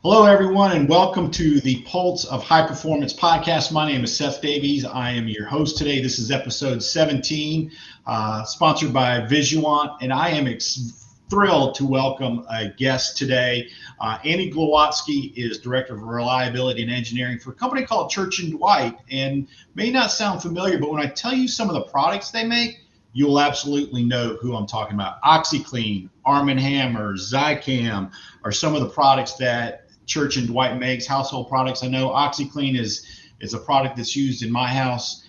Hello, everyone, and welcome to the Pulse of High Performance podcast. My name is Seth Davies. I am your host today. This is episode 17, sponsored by Visuant, and I am thrilled to welcome a guest today. Andrew Glowatsky is Director of Reliability and Engineering for a company called Church & Dwight, and may not sound familiar, but when I tell you some of the products they make, you'll absolutely know who I'm talking about. OxyClean, Arm & Hammer, Zicam are some of the products that Church & Dwight makes, household products. I know OxyClean is a product that's used in my house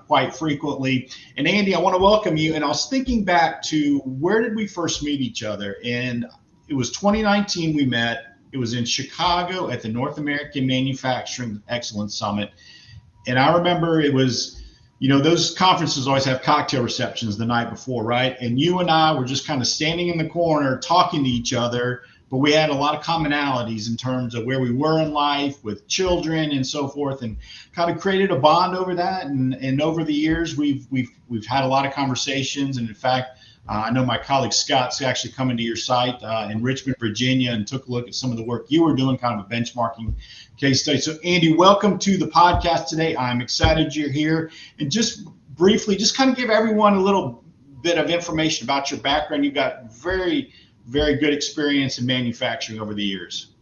quite frequently. And Andy, I want to welcome you. And I was thinking back to where did we first meet each other? And it was 2019 we met. It was in Chicago at the North American Manufacturing Excellence Summit. And I remember it was, those conferences always have cocktail receptions the night before, right? And you and I were just kind of standing in the corner talking to each other, but we had a lot of commonalities in terms of where we were in life with children and so forth, and kind of created a bond over that. And over the years, we've had a lot of conversations. And in fact, I know my colleague Scott's actually coming to your site in Richmond, Virginia, and took a look at some of the work you were doing, kind of a benchmarking case study. So Andy, welcome to the podcast today. I'm excited you're here. And just briefly, just kind of give everyone a little bit of information about your background. You've got very good experience in manufacturing over the years.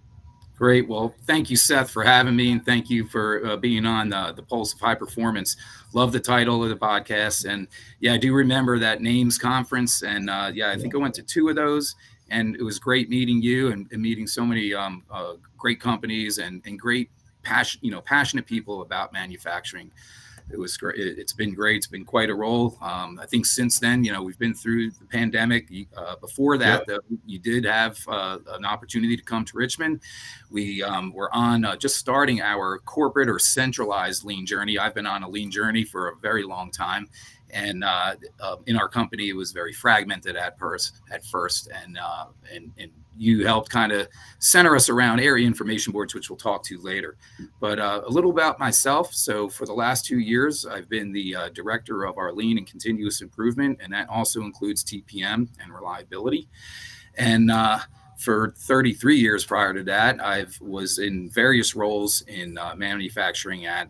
Great. Well, thank you, Seth, for having me, and thank you for being on the Pulse of High Performance. Love the title of the podcast, and yeah, I do remember that NAMES conference, and I think I went to two of those, and it was great meeting you and meeting so many great companies and great passionate people about manufacturing. It was great. It's been great. It's been quite a role. I think since then, we've been through the pandemic. Before that, you did have an opportunity to come to Richmond. We were on just starting our corporate or centralized lean journey. I've been on a lean journey for a very long time. And in our company, it was very fragmented at first, and you helped kind of center us around area information boards, which we'll talk to later. But a little about myself. So for the last 2 years, I've been the director of our lean and continuous improvement, and that also includes TPM and reliability. And for 33 years prior to that, I was in various roles in manufacturing at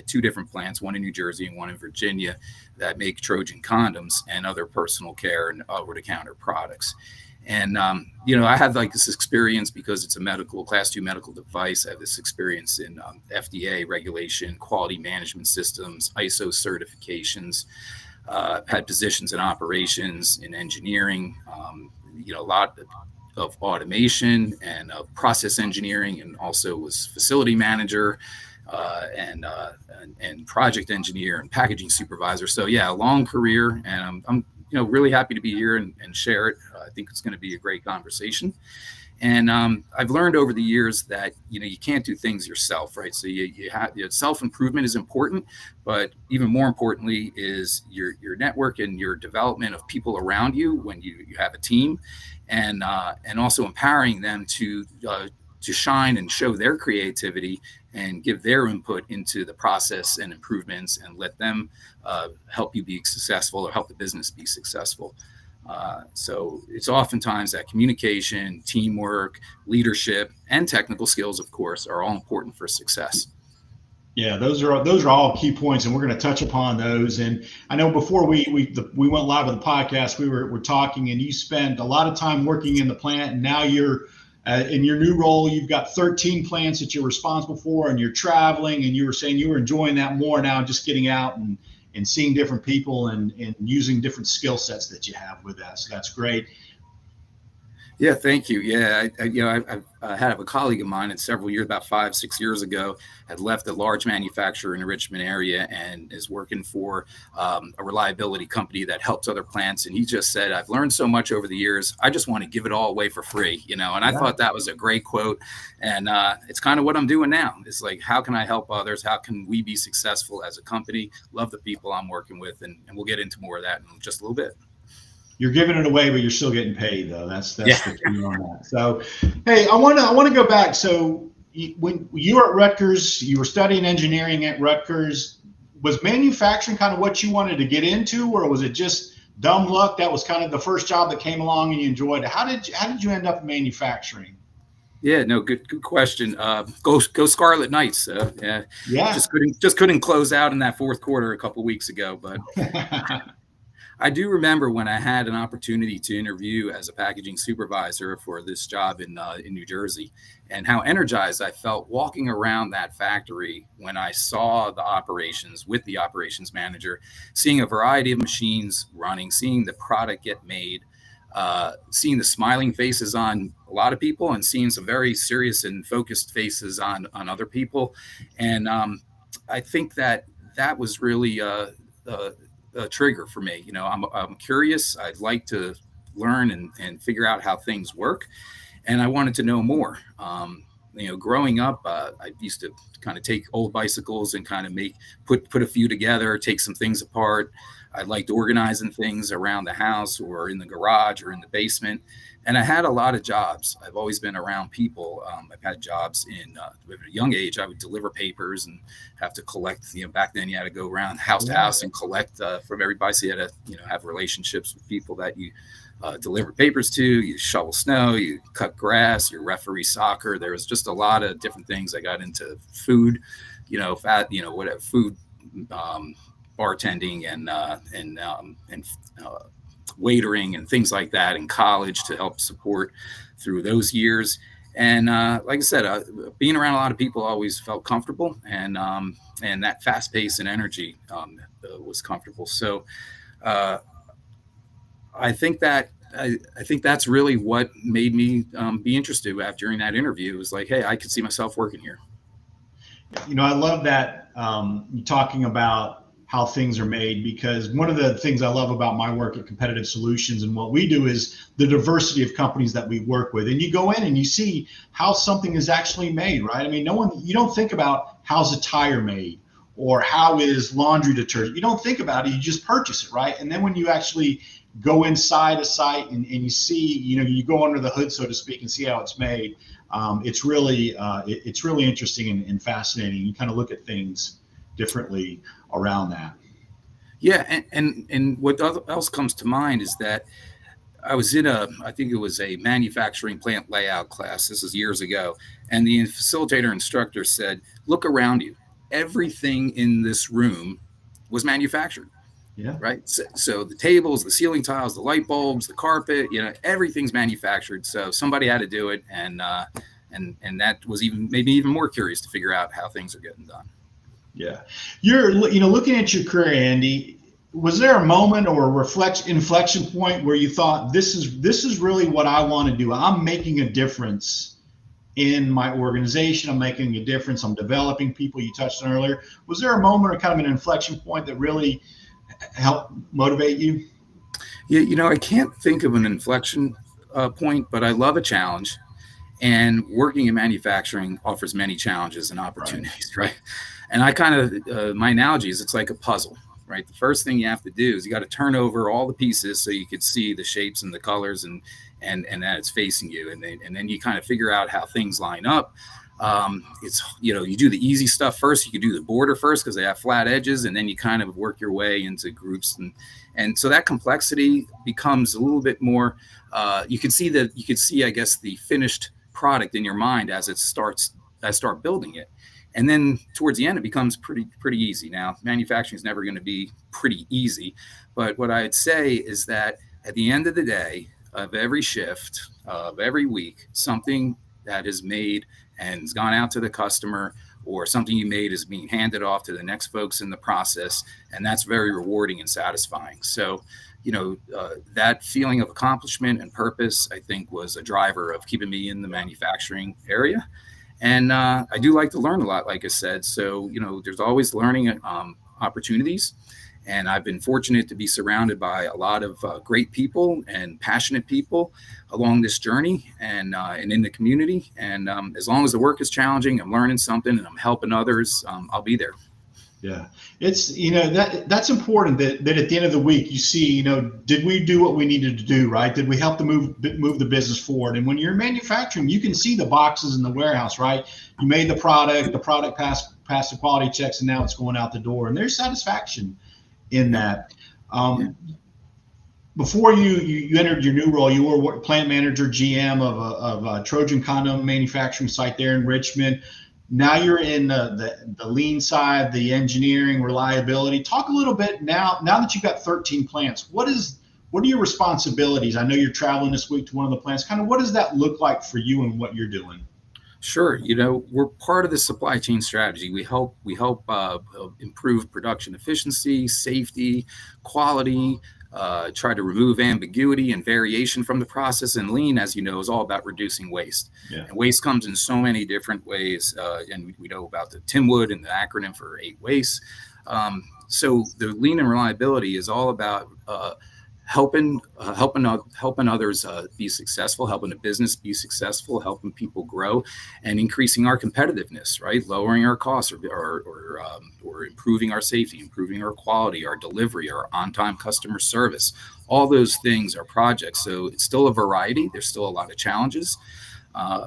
two different plants, one in New Jersey and one in Virginia, that make Trojan condoms and other personal care and over-the-counter products. And, I had this experience because it's a class 2 medical device. I have this experience in FDA regulation, quality management systems, ISO certifications. I've had positions in operations, in engineering, a lot of automation and process engineering, and also was facility manager and project engineer and packaging supervisor. So a long career, and I'm really happy to be here and share it. I think it's going to be a great conversation. And I've learned over the years that you can't do things yourself, right? So you have self-improvement is important, but even more importantly is your network and your development of people around you when you have a team, and also empowering them to shine and show their creativity and give their input into the process and improvements, and let them help you be successful or help the business be successful. So it's oftentimes that communication, teamwork, leadership, and technical skills, of course, are all important for success. Yeah, those are all key points, and we're going to touch upon those. And I know before we went live with the podcast, we're talking, and you spent a lot of time working in the plant, and now you're in your new role. You've got 13 plants that you're responsible for, and you're traveling, and you were saying you were enjoying that more now, just getting out and seeing different people and using different skill sets that you have with that. So that's great. Yeah, thank you. Yeah, I had a colleague of mine, and several years, about 5-6 years ago, had left a large manufacturer in the Richmond area and is working for a reliability company that helps other plants. And he just said, "I've learned so much over the years. I just want to give it all away for free." And I thought that was a great quote. And it's kind of what I'm doing now. It's like, how can I help others? How can we be successful as a company? Love the people I'm working with, and we'll get into more of that in just a little bit. You're giving it away, but you're still getting paid, though. That's the key on that. So, hey, I want to go back. So, when you were at Rutgers, you were studying engineering at Rutgers. Was manufacturing kind of what you wanted to get into, or was it just dumb luck? That was kind of the first job that came along and you enjoyed it. How did you end up in manufacturing? Yeah, no, good question. Go Scarlet Knights. Yeah, Yeah. just couldn't close out in that fourth quarter a couple weeks ago, but I do remember when I had an opportunity to interview as a packaging supervisor for this job in New Jersey, and how energized I felt walking around that factory when I saw the operations with the operations manager, seeing a variety of machines running, seeing the product get made, seeing the smiling faces on a lot of people, and seeing some very serious and focused faces on other people, and I think that was really a trigger for me. I'm curious. I'd like to learn and figure out how things work, and I wanted to know more. Growing up, I used to kind of take old bicycles and kind of put a few together, take some things apart. I liked organizing things around the house or in the garage or in the basement. And I had a lot of jobs. I've always been around people. I've had jobs at a young age. I would deliver papers and have to collect. Back then you had to go around house to house and collect from everybody. So you had to, have relationships with people that you deliver papers to. You shovel snow, you cut grass, you referee soccer. There was just a lot of different things. I got into food, whatever food. Bartending and waitering and things like that in college to help support through those years. And like I said, being around a lot of people always felt comfortable, and that fast pace and energy was comfortable. So I think that's really what made me be interested during that interview. It was like, hey, I could see myself working here. I love that you're talking about how things are made, because one of the things I love about my work at Competitive Solutions and what we do is the diversity of companies that we work with. And you go in and you see how something is actually made, right? I mean, you don't think about how's a tire made or how is laundry detergent. You don't think about it, you just purchase it, right? And then when you actually go inside a site and you see, you go under the hood, so to speak, and see how it's made, it's really interesting and fascinating. You kind of look at things differently around that. Yeah, and what else comes to mind is that I was I think it was a manufacturing plant layout class. This is years ago, and the facilitator instructor said, "Look around you. Everything in this room was manufactured." Yeah. Right. So the tables, the ceiling tiles, the light bulbs, the carpet, everything's manufactured. So somebody had to do it, and that was made me even more curious to figure out how things are getting done. Yeah. You're, looking at your career, Andy, was there a moment or a inflection point where you thought this is really what I want to do? I'm making a difference in my organization. I'm making a difference. I'm developing people you touched on earlier. Was there a moment or kind of an inflection point that really helped motivate you? Yeah. I can't think of an inflection point, but I love a challenge, and working in manufacturing offers many challenges and opportunities. Right. And I kind of, my analogy is it's like a puzzle, right? The first thing you have to do is you got to turn over all the pieces so you could see the shapes and the colors and that it's facing you. And then you kind of figure out how things line up. It's, you do the easy stuff first. You could do the border first because they have flat edges, and then you kind of work your way into groups. And so that complexity becomes a little bit more, you can see, I guess, the finished product in your mind as I start building it. And then towards the end, it becomes pretty easy. Now, manufacturing is never going to be pretty easy. But what I'd say is that at the end of the day, of every shift, of every week, something that is made and has gone out to the customer, or something you made is being handed off to the next folks in the process. And that's very rewarding and satisfying. So, that feeling of accomplishment and purpose, I think, was a driver of keeping me in the manufacturing area. And I do like to learn a lot, like I said. So, there's always learning opportunities. And I've been fortunate to be surrounded by a lot of great people and passionate people along this journey and in the community. And as long as the work is challenging, I'm learning something and I'm helping others, I'll be there. Yeah, it's, that's important that at the end of the week, you see, did we do what we needed to do, right? Did we help to move the business forward? And when you're manufacturing, you can see the boxes in the warehouse, right? You made the product passed the quality checks, and now it's going out the door, and there's satisfaction in that. before you entered your new role, you were plant manager, GM of a Trojan condom manufacturing site there in Richmond. Now you're in the lean side, the engineering, reliability. Talk a little bit now that you've got 13 plants. What are your responsibilities? I know you're traveling this week to one of the plants. Kind of what does that look like for you and what you're doing? Sure. We're part of the supply chain strategy. We help improve production efficiency, safety, quality, try to remove ambiguity and variation from the process. And lean, as you know, is all about reducing waste. Yeah. And waste comes in so many different ways. And we know about the TIMWOOD and the acronym for 8 wastes. So the lean and reliability is all about helping others be successful, helping the business be successful, helping people grow, and increasing our competitiveness, right? Lowering our costs or improving our safety, improving our quality, our delivery, our on-time customer service. All those things are projects. So it's still a variety. There's still a lot of challenges.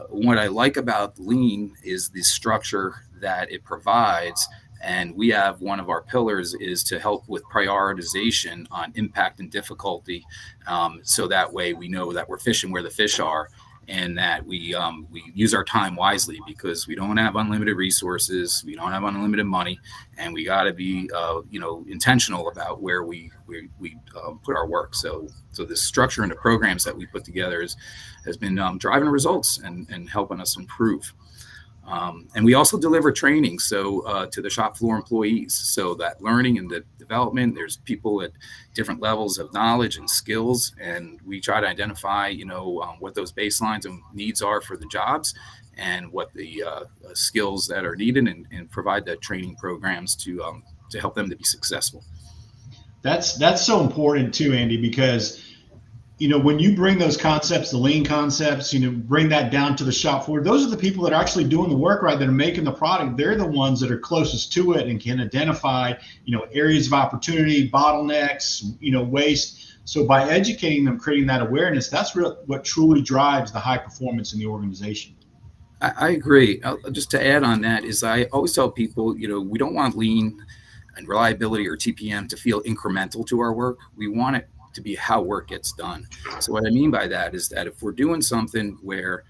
What I like about lean is the structure that it provides. And we have one of our pillars is to help with prioritization on impact and difficulty. So that way we know that we're fishing where the fish are, and that we use our time wisely, because we don't have unlimited resources, we don't have unlimited money, and we got to be intentional about where we put our work. So the structure and the programs that we put together has been driving results and helping us improve. And we also deliver training to the shop floor employees, so that learning and the development, there's people at different levels of knowledge and skills, and we try to identify what those baselines and needs are for the jobs, and what the skills that are needed, and provide the training programs to help them to be successful. That's so important too, Andy, because when you bring those concepts, the lean concepts, bring that down to the shop floor, those are the people that are actually doing the work, right? That are making the product. They're the ones that are closest to it and can identify, areas of opportunity, bottlenecks, waste. So by educating them, creating that awareness, that's what truly drives the high performance in the organization. I agree. Just to add on that is, I always tell people, we don't want lean and reliability or TPM to feel incremental to our work. We want it to be how work gets done. So what I mean by that is that if we're doing something where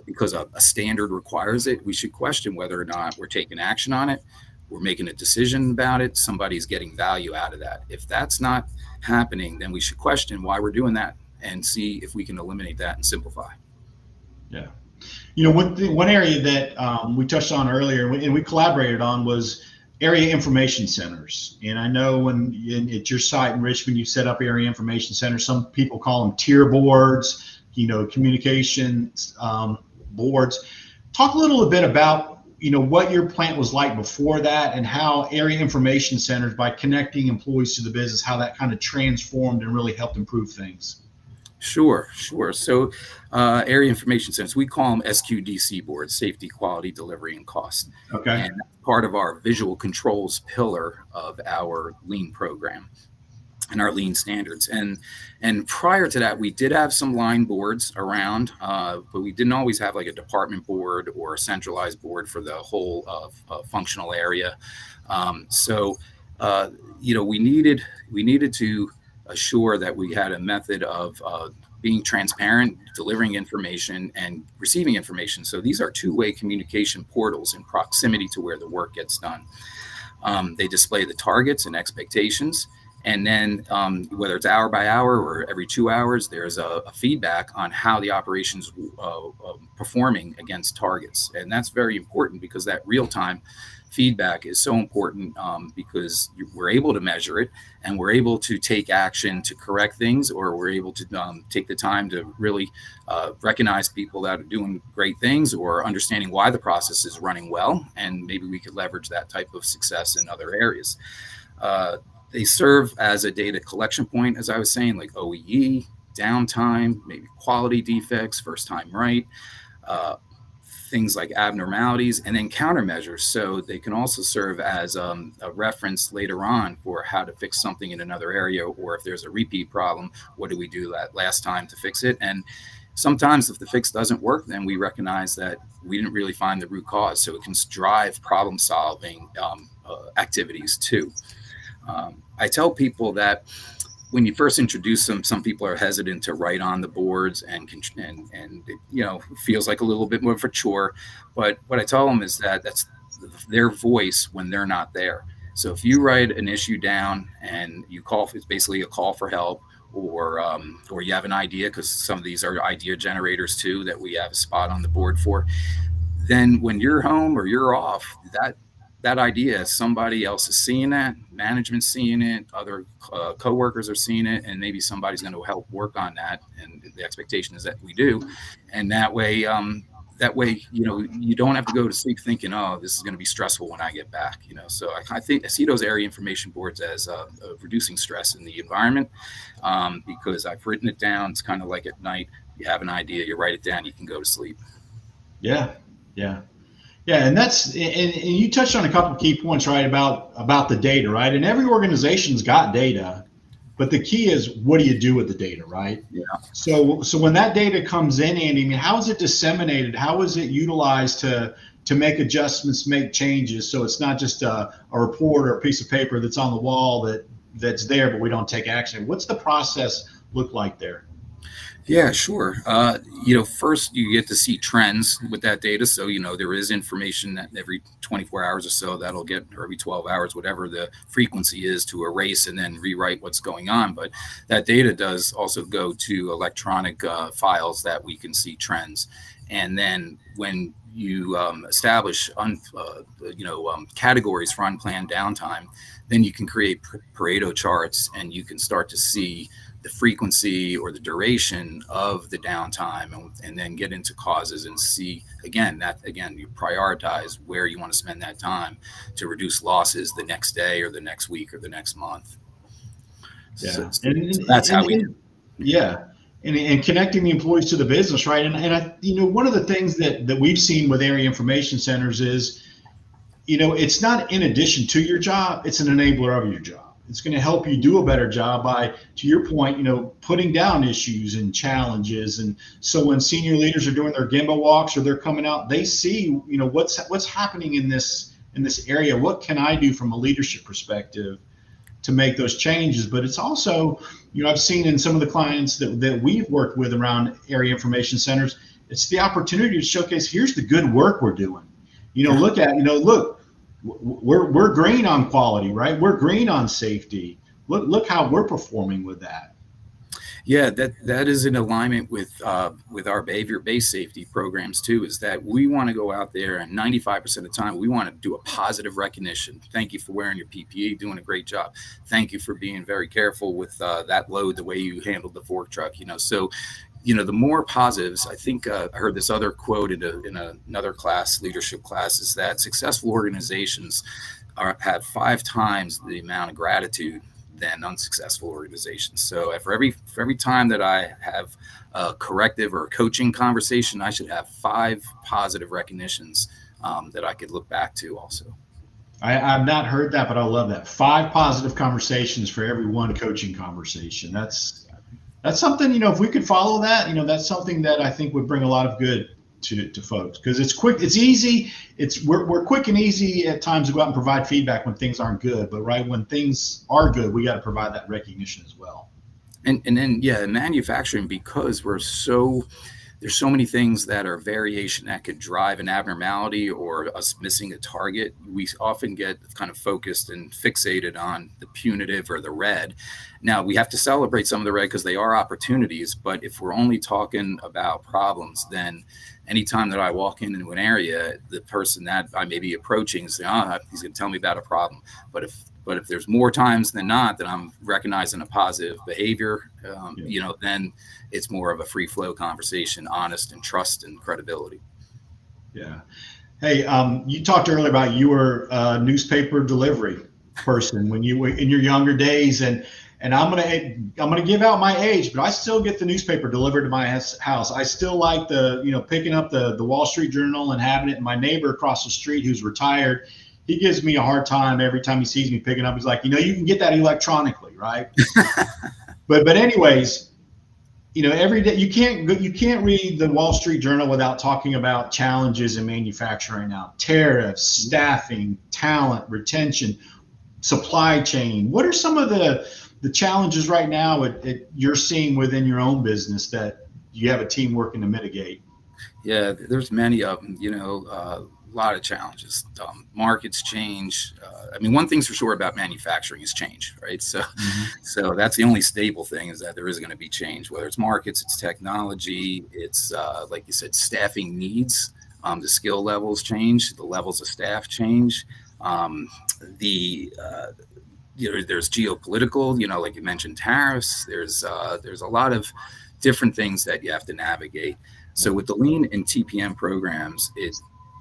because a standard requires it, we should question whether or not we're taking action on it, we're making a decision about it, somebody's getting value out of that. If that's not happening, then we should question why we're doing that and see if we can eliminate that and simplify. Yeah. One area that we touched on earlier and we collaborated on was area information centers. And I know at your site in Richmond, you set up area information centers. Some people call them tier boards, communication boards. Talk a little bit about, what your plant was like before that, and how area information centers, by connecting employees to the business, how that kind of transformed and really helped improve things. Sure. So area information centers, we call them SQDC boards, safety, quality, delivery, and cost. Okay. And that's part of our visual controls pillar of our lean program and our lean standards. And prior to that, we did have some line boards around, but we didn't always have like a department board or a centralized board for the whole functional area. We needed to assure that we had a method of being transparent, delivering information, and receiving information. So these are two-way communication portals in proximity to where the work gets done. They display the targets and expectations, and then whether it's hour by hour or every 2 hours, there's a feedback on how the operation's performing against targets. And that's very important, because that real-time feedback is so important, because we're able to measure it, and we're able to take action to correct things, or we're able to take the time to really recognize people that are doing great things, or understanding why the process is running well, and maybe we could leverage that type of success in other areas. They serve as a data collection point, as I was saying, like OEE, downtime, maybe quality defects, first time right, things like abnormalities, and then countermeasures. So they can also serve as a reference later on for how to fix something in another area, or if there's a repeat problem, what did we do that last time to fix it? And sometimes if the fix doesn't work, then we recognize that we didn't really find the root cause. So it can drive problem solving activities too. I tell people that when you first introduce them, some people are hesitant to write on the boards, and it feels like a little bit more of a chore. But what I tell them is that that's their voice when they're not there. So if you write an issue down and you call, it's basically a call for help, or you have an idea, because some of these are idea generators too that we have a spot on the board for. Then when you're home or you're off, that idea, somebody else is seeing that, management's seeing it, other coworkers are seeing it, and maybe somebody's going to help work on that. And the expectation is that we do. And that way, you don't have to go to sleep thinking, oh, this is going to be stressful when I get back. So I think I see those area information boards as reducing stress in the environment, because I've written it down. It's kind of like at night, you have an idea, you write it down, you can go to sleep. Yeah. And you touched on a couple of key points, right, about the data, right? And every organization's got data, but the key is, what do you do with the data, right? Yeah. So when that data comes in, Andy, I mean, how is it disseminated? How is it utilized to make adjustments, make changes? So it's not just a report or a piece of paper that's on the wall that's there, but we don't take action. What's the process look like there? Yeah, sure. First you get to see trends with that data. So, there is information that every 24 hours or so that'll get, or every 12 hours, whatever the frequency is, to erase and then rewrite what's going on. But that data does also go to electronic files that we can see trends. And then when you establish categories for unplanned downtime, then you can create Pareto charts, and you can start to see the frequency or the duration of the downtime, and then get into causes and see you prioritize where you want to spend that time to reduce losses the next day or the next week or the next month. Yeah. So that's how we do. Yeah. And connecting the employees to the business, right? And one of the things that we've seen with area information centers is, it's not in addition to your job, it's an enabler of your job. It's going to help you do a better job by, to your point, putting down issues and challenges. And so when senior leaders are doing their Gemba walks or they're coming out, they see, what's happening in this area. What can I do from a leadership perspective to make those changes? But it's also, I've seen in some of the clients that we've worked with around area information centers, it's the opportunity to showcase, here's the good work we're doing. Look, we're green on quality, right? We're green on safety. Look how we're performing with that. Yeah, that is in alignment with our behavior-based safety programs too, is that we want to go out there, and 95% of the time we want to do a positive recognition. Thank you for wearing your PPE, doing a great job. Thank you for being very careful with that load, the way you handled the fork truck. So the more positives. I think I heard this other quote in another class, leadership class, is that successful organizations have 5 times the amount of gratitude than unsuccessful organizations. So for every time that I have a corrective or a coaching conversation, I should have 5 positive recognitions that I could look back to also. I've not heard that, but I love that. 5 positive conversations for every one coaching conversation. That's something, if we could follow that, that's something that I think would bring a lot of good to folks, because it's quick, it's easy. We're quick and easy at times to go out and provide feedback when things aren't good, but right when things are good, we got to provide that recognition as well. And then, in manufacturing, because there's so many things that are variation that could drive an abnormality or us missing a target. We often get kind of focused and fixated on the punitive or the red. Now, we have to celebrate some of the red because they are opportunities. But if we're only talking about problems, then anytime that I walk into an area, the person that I may be approaching is saying, he's going to tell me about a problem. But if there's more times than not that I'm recognizing a positive behavior, then it's more of a free flow conversation, honest and trust and credibility. Yeah. Hey, you talked earlier about you were a newspaper delivery person when you were in your younger days, and I'm gonna give out my age, but I still get the newspaper delivered to my house. I still like picking up the Wall Street Journal and having it. And my neighbor across the street, who's retired, he gives me a hard time every time he sees me picking up. He's like, you can get that electronically, right? but anyways, every day you can't read the Wall Street Journal without talking about challenges in manufacturing now: tariffs, staffing, talent, retention, supply chain. What are some of the the challenges right now you're seeing within your own business that you have a team working to mitigate? Yeah, there's many of them. A lot of challenges. Markets change. I mean, one thing's for sure about manufacturing is change, right? So, so that's the only stable thing, is that there is going to be change. Whether it's markets, it's technology, it's like you said, staffing needs. The skill levels change, the levels of staff change. The there's geopolitical. Like you mentioned, tariffs. There's a lot of different things that you have to navigate. So with the lean and TPM programs,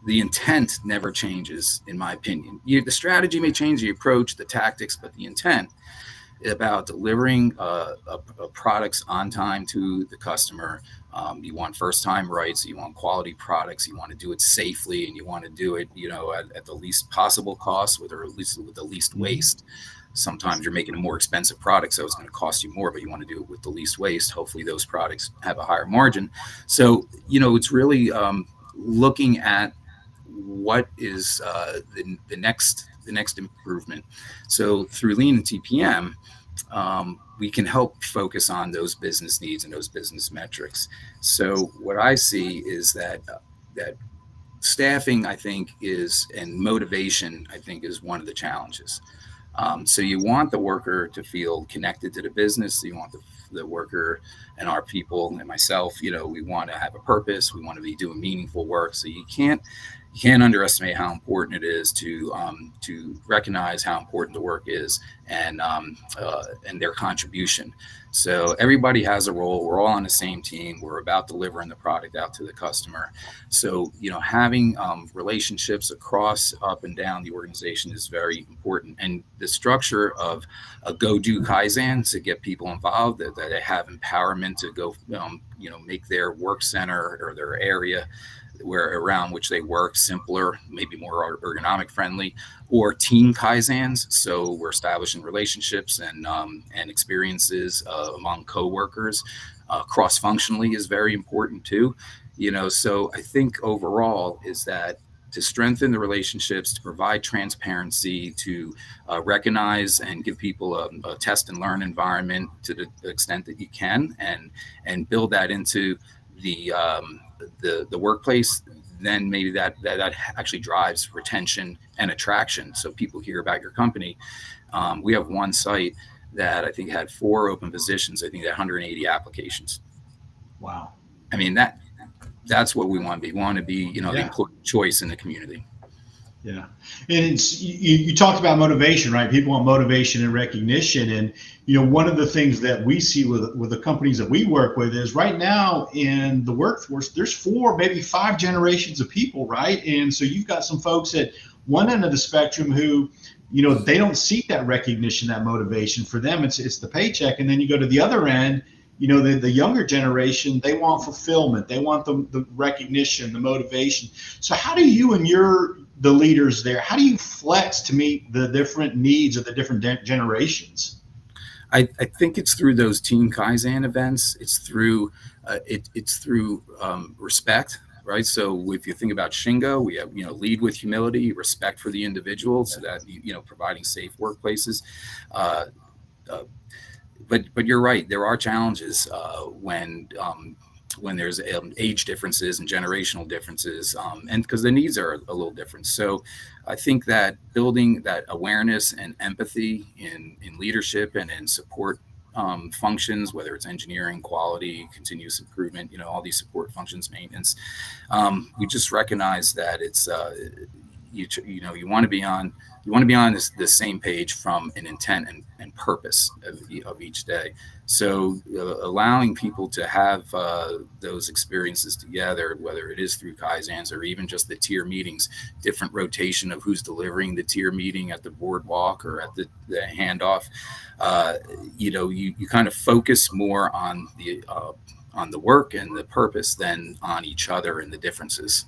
the intent never changes, in my opinion. The strategy may change, the approach, the tactics, but the intent about delivering products on time to the customer. You want first time rights, you want quality products, you want to do it safely, and you want to do it, at the least possible cost, with the least waste. Sometimes you're making a more expensive product, so it's going to cost you more, but you want to do it with the least waste. Hopefully those products have a higher margin. So, it's really looking at what is the next improvement. So through lean and TPM, we can help focus on those business needs and those business metrics. So what I see is that staffing, I think, and motivation, I think, is one of the challenges. So you want the worker to feel connected to the business. You want the worker and our people and myself, we want to have a purpose. We want to be doing meaningful work. So you can't underestimate how important it is to recognize how important the work is and their contribution. So everybody has a role. We're all on the same team. We're about delivering the product out to the customer. So, having relationships across up and down the organization is very important. And the structure of a go-do Kaizen to get people involved, that they have empowerment to go, make their work center or their area around which they work simpler, maybe more ergonomic friendly, or team Kaizens. So we're establishing relationships and experiences among coworkers. Cross-functionally is very important too. So I think overall is that to strengthen the relationships, to provide transparency, to recognize and give people a test and learn environment to the extent that you can, and build that into the workplace, then maybe that actually drives retention and attraction. So people hear about your company. We have one site that I think had 4 open positions. I think that 180 applications. Wow. I mean, that's what we want to be. We want to be, the employee choice in the community. Yeah. And it's, you talked about motivation, right? People want motivation and recognition. And, one of the things that we see with the companies that we work with is right now in the workforce, there's 4, maybe 5 generations of people, right? And so you've got some folks at one end of the spectrum who, they don't seek that recognition, that motivation. For them, it's the paycheck. And then you go to the other end, the younger generation, they want fulfillment. They want the recognition, the motivation. So how do you and the leaders there, how do you flex to meet the different needs of the different generations? I think it's through those team Kaizen events. It's through respect, right? So if you think about Shingo, we have, lead with humility, respect for the individual, so that, providing safe workplaces. But you're right. There are challenges when there's age differences and generational differences, and because the needs are a little different. So I think that building that awareness and empathy in leadership and in support functions, whether it's engineering, quality, continuous improvement, all these support functions, maintenance, we just recognize that it's you want to be on the same page from an intent and purpose of each day. So allowing people to have those experiences together, whether it is through Kaizens or even just the tier meetings, different rotation of who's delivering the tier meeting at the boardwalk or at the handoff, you kind of focus more on the work and the purpose than on each other and the differences.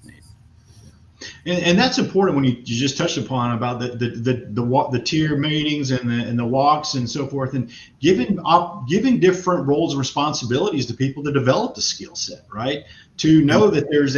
And that's important when you just touched upon about the tier meetings and the walks and so forth, and giving different roles and responsibilities to people to develop the skill set, right? To know that there's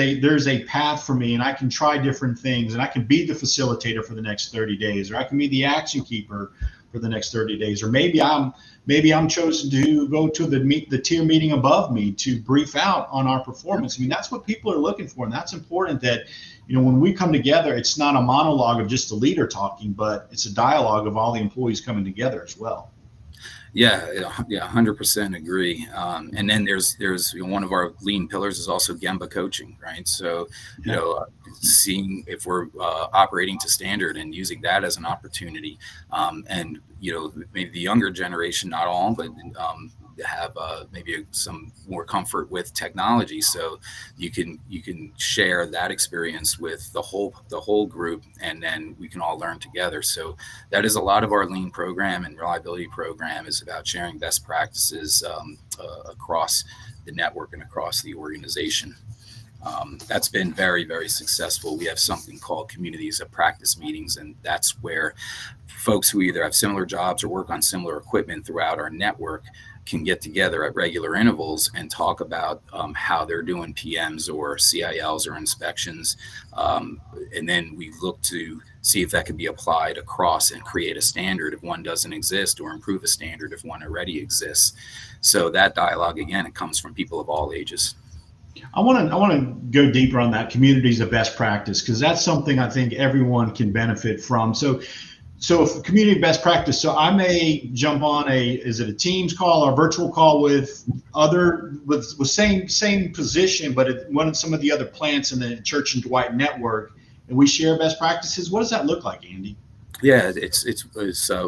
a path for me and I can try different things and I can be the facilitator for the next 30 days, or I can be the action keeper for the next 30 days, or maybe I'm maybe I'm chosen to go to the tier meeting above me to brief out on our performance. I mean, that's what people are looking for, and that's important. That when we come together, it's not a monologue of just the leader talking, but it's a dialogue of all the employees coming together as well. Yeah, 100% agree. And then there's one of our lean pillars is also Gemba coaching, right? So seeing if we're operating to standard and using that as an opportunity, and maybe the younger generation, not all, but have maybe some more comfort with technology, so you can share that experience with the whole group, and then we can all learn together. So that is a lot of our lean program and reliability program is about sharing best practices across the network and across the organization. That's been very, very successful. We have something called communities of practice meetings, and that's where folks who either have similar jobs or work on similar equipment throughout our network can get together at regular intervals and talk about how they're doing PMs or CILs or inspections. And then we look to see if that can be applied across and create a standard if one doesn't exist, or improve a standard if one already exists. So that dialogue, again, it comes from people of all ages. I want to go deeper on that communities of best practice, because that's something I think everyone can benefit from. So if community best practice, so I may jump on is it a Teams call or a virtual call with same position, but at one of some of the other plants in the Church and Dwight network, and we share best practices. What does that look like, Andy? Yeah, it's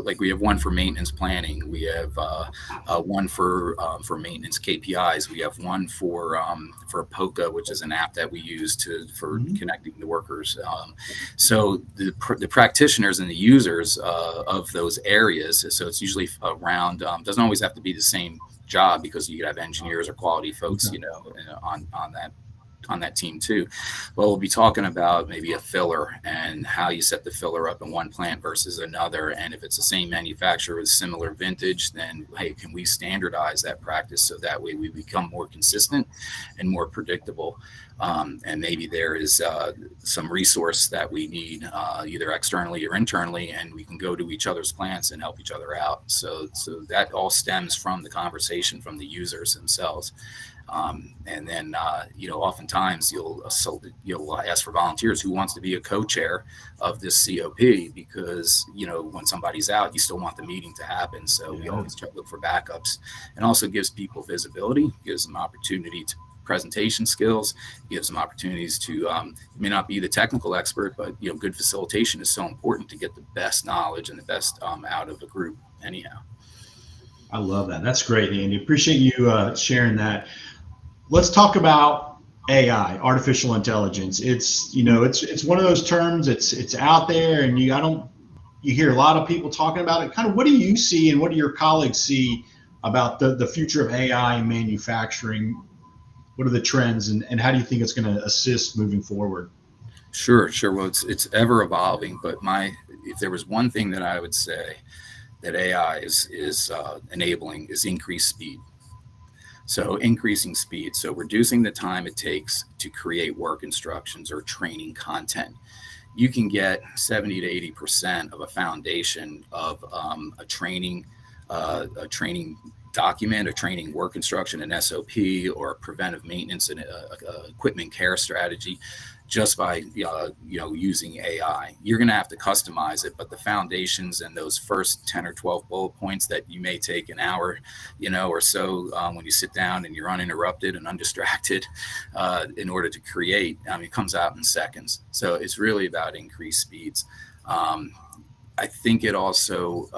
like we have one for maintenance planning. We have one for maintenance KPIs. We have one for POCA, which is an app that we use for connecting the workers. So the practitioners and the users of those areas. So it's usually around. Doesn't always have to be the same job, because you could have engineers or quality folks, on that team too. But we'll be talking about maybe a filler and how you set the filler up in one plant versus another. And if it's the same manufacturer with similar vintage, then hey, can we standardize that practice so that way we become more consistent and more predictable? And maybe there is some resource that we need either externally or internally, and we can go to each other's plants and help each other out. So that all stems from the conversation from the users themselves. And then, oftentimes you'll ask for volunteers who wants to be a co-chair of this COP, because, when somebody's out, you still want the meeting to happen. So we always try to look for backups, and also gives people visibility, gives them opportunity to presentation skills, gives them opportunities to, you may not be the technical expert, but, good facilitation is so important to get the best knowledge and the best out of a group anyhow. I love that. That's great, Andy. Appreciate you sharing that. Let's talk about AI, artificial intelligence. It's one of those terms. It's out there, and you hear a lot of people talking about it. Kind of, what do you see, and what do your colleagues see about the future of AI in manufacturing? What are the trends, and how do you think it's going to assist moving forward? Sure. Well, it's ever evolving, but if there was one thing that I would say that AI is enabling, is increased speed. So increasing speed, so reducing the time it takes to create work instructions or training content. You can get 70 to 80% of a foundation of a training document, a training work instruction, an SOP, or a preventive maintenance and equipment care strategy, just by using AI. You're going to have to customize it, but the foundations and those first 10 or 12 bullet points that you may take an hour, or so when you sit down and you're uninterrupted and undistracted in order to create, it comes out in seconds. So it's really about increased speeds. I think it also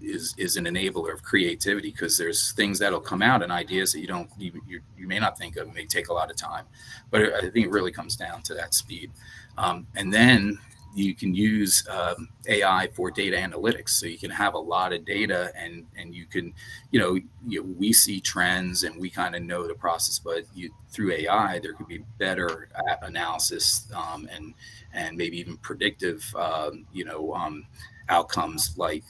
is an enabler of creativity, because there's things that'll come out and ideas that you may not think of, may take a lot of time, but I think it really comes down to that speed. And then you can use AI for data analytics, so you can have a lot of data, and you can we see trends and we kind of know the process, but through AI there could be better analysis and maybe even predictive outcomes, like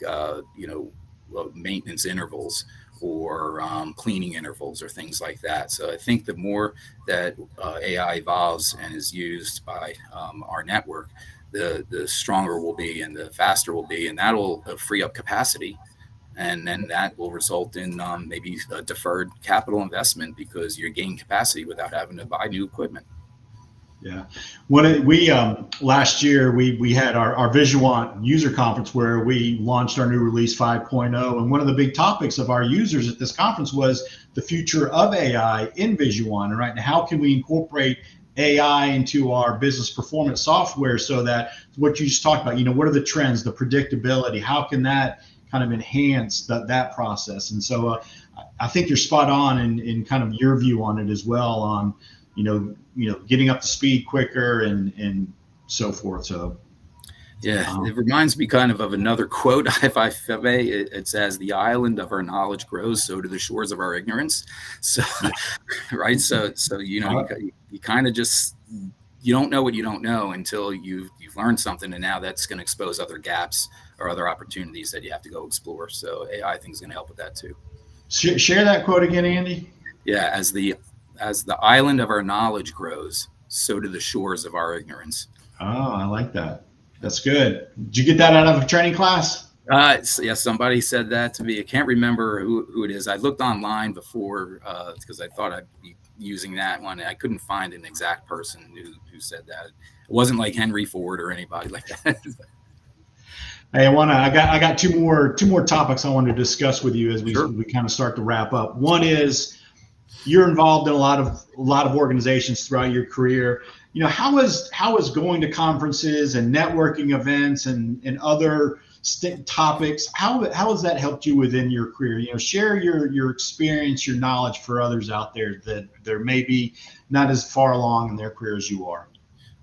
maintenance intervals or cleaning intervals or things like that. So I think the more that AI evolves and is used by our network, the stronger we'll be and the faster we'll be, and that'll free up capacity And then that will result in maybe a deferred capital investment because you gain capacity without having to buy new equipment. Yeah. We last year we had our Visuant user conference where we launched our new release 5.0, and one of the big topics of our users at this conference was the future of AI in Visuant, and right now how can we incorporate AI into our business performance software so that what you just talked about, what are the trends, the predictability, how can that kind of enhance that process? And so I think you're spot on in kind of your view on it as well on getting up to speed quicker and so forth. So, yeah, it reminds me kind of another quote, if I may. It says, "The island of our knowledge grows, so do the shores of our ignorance." So, right. So you kind of just, you don't know what you don't know until you've learned something, and now that's going to expose other gaps or other opportunities that you have to go explore. So AI, I think, is going to help with that too. Share that quote again, Andy. Yeah, as the island of our knowledge grows, so do the shores of our ignorance. Oh, I like that. That's good. Did you get that out of a training class? Yeah, somebody said that to me. I can't remember who it is. I looked online before because I thought I'd be using that one. I couldn't find an exact person who said that. It wasn't like Henry Ford or anybody like that. Hey, I got two more topics I want to discuss with you as we kind of start to wrap up. One is you're involved in a lot of organizations throughout your career. How is going to conferences and networking events and other topics? How has that helped you within your career? Share your experience, your knowledge for others out there that they're maybe not as far along in their career as you are.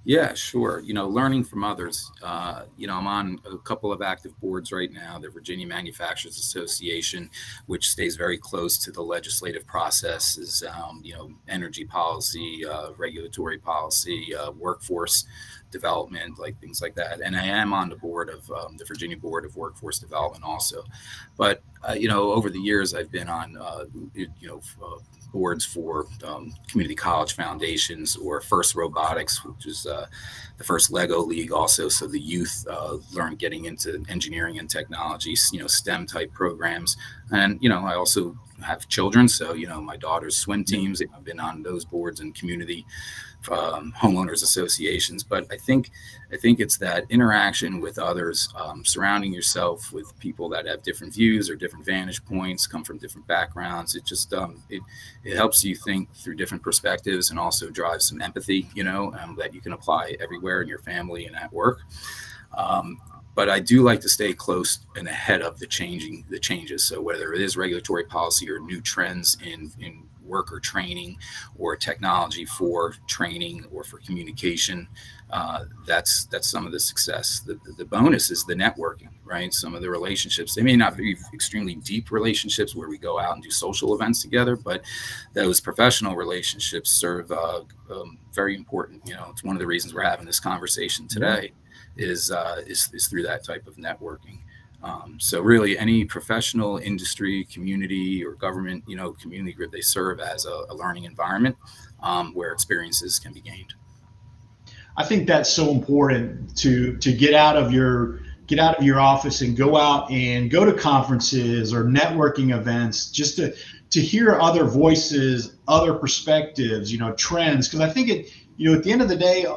Yeah, sure. Learning from others. I'm on a couple of active boards right now, the Virginia Manufacturers Association, which stays very close to the legislative processes, energy policy, regulatory policy, workforce development, like things like that. And I am on the board of the Virginia Board of Workforce Development also. But, over the years, I've been on, boards for community college foundations, or First Robotics, which is the first Lego League also. So the youth learn getting into engineering and technology, STEM type programs. And, I also have children. So, my daughter's swim teams, I've been on those boards and community homeowners associations. But I think it's that interaction with others, surrounding yourself with people that have different views or different vantage points, come from different backgrounds. It just it helps you think through different perspectives, and also drives some empathy, that you can apply everywhere in your family and at work. But I do like to stay close and ahead of the changes. So whether it is regulatory policy or new trends in worker training or technology for training or for communication, that's some of the success. The bonus is the networking, right? Some of the relationships, they may not be extremely deep relationships where we go out and do social events together, but those professional relationships serve very important. It's one of the reasons we're having this conversation today. Is through that type of networking. So really, any professional, industry, community, or government, community group, they serve as a learning environment where experiences can be gained. I think that's so important to get out of your office and go out and go to conferences or networking events, just to hear other voices, other perspectives, trends. Because I think at the end of the day,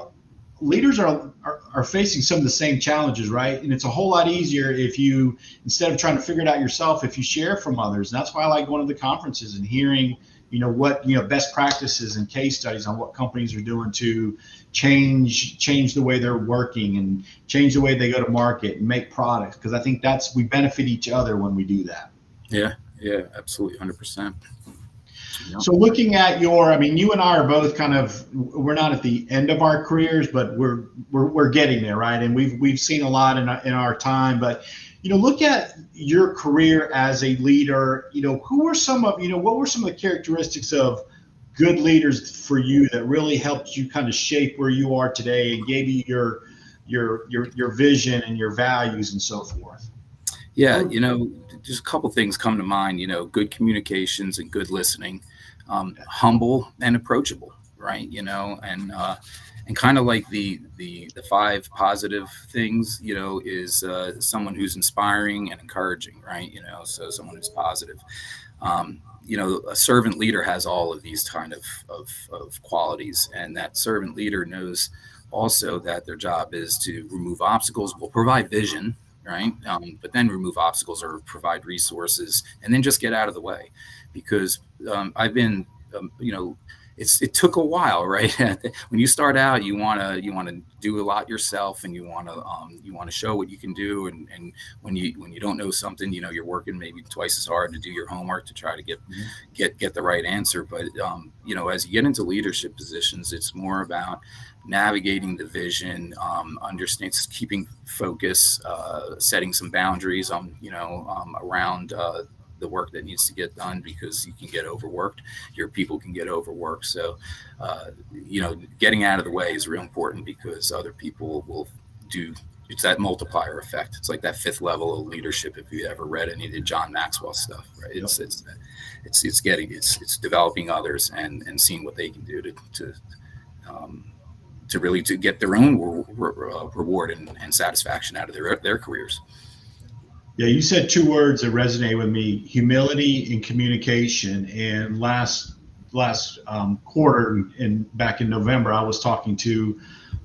leaders are facing some of the same challenges, right? And it's a whole lot easier if you, instead of trying to figure it out yourself, if you share from others. And that's why I like going to the conferences and hearing, what, best practices and case studies on what companies are doing to change the way they're working and change the way they go to market and make products. Because I think we benefit each other when we do that. Yeah, absolutely, 100%. So looking at you and I are both we're not at the end of our careers, but we're getting there, right? And we've seen a lot in our time, but look at your career as a leader. What were some of the characteristics of good leaders for you that really helped you kind of shape where you are today and gave you your vision and your values and so forth? Yeah, just a couple things come to mind. Good communications and good listening, humble and approachable, right? And kind of like the 5 positive things, is someone who's inspiring and encouraging, right? So someone who's positive. A servant leader has all of these kind of qualities, and that servant leader knows also that their job is to remove obstacles, will provide vision, right? But then remove obstacles or provide resources, and then just get out of the way, because I've been, it took a while, right? When you start out, you want to do a lot yourself, and you want to show what you can do. And when you don't know something, you're working maybe twice as hard to do your homework to try to get the right answer. But as you get into leadership positions, it's more about navigating the vision, understanding, keeping focus, setting some boundaries around the work that needs to get done, because you can get overworked. Your people can get overworked. So, getting out of the way is real important, because other people will do. It's that multiplier effect. It's like that 5th level of leadership. If you ever read any of the John Maxwell stuff, right? It's developing others and seeing what they can do to really to get their own reward and satisfaction out of their careers. Yeah, you said 2 words that resonate with me: humility and communication. And last quarter, back in November, I was talking to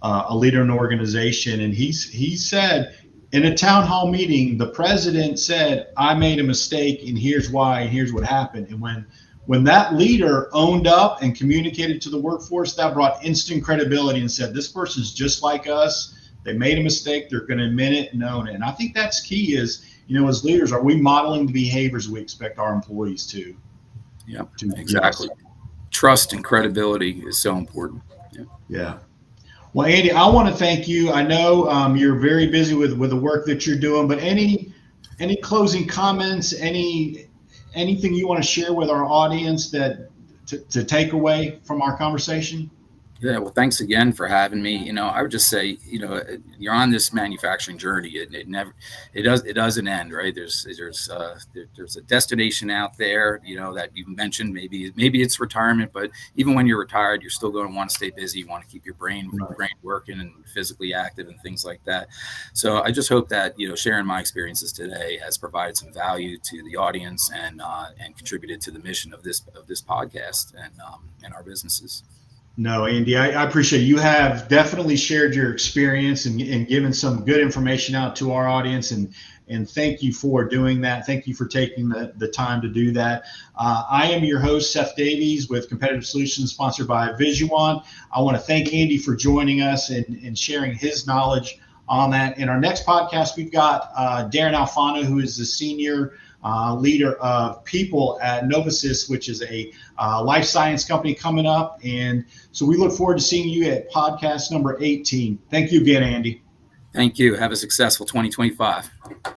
a leader in an organization, and he said in a town hall meeting, the president said, "I made a mistake, and here's why, and here's what happened." And when that leader owned up and communicated to the workforce, that brought instant credibility and said, "This person's just like us. They made a mistake. They're going to admit it and own it." And I think that's key is, as leaders, are we modeling the behaviors we expect our employees to? Yeah, exactly. Trust and credibility is so important. Yeah. Well, Andy, I want to thank you. I know you're very busy with the work that you're doing, but any closing comments, anything you want to share with our audience that to take away from our conversation? Yeah, well, thanks again for having me. I would just say, you're on this manufacturing journey. It doesn't end, right? There's a destination out there, that you mentioned. Maybe it's retirement, but even when you're retired, you're still going to want to stay busy. You want to keep your brain working and physically active and things like that. So I just hope that, sharing my experiences today has provided some value to the audience and contributed to the mission of this podcast and our businesses. No, Andy, I appreciate it. You have definitely shared your experience and given some good information out to our audience, and thank you for doing that. Thank you for taking the time to do that. I am your host, Seth Davies, with Competitive Solutions, sponsored by Visuant. I want to thank Andy for joining us and sharing his knowledge on that. In our next podcast, we've got Darren Alfano, who is the senior leader of people at Novasys, which is a life science company coming up. And so we look forward to seeing you at podcast number 18. Thank you again, Andy. Thank you. Have a successful 2025.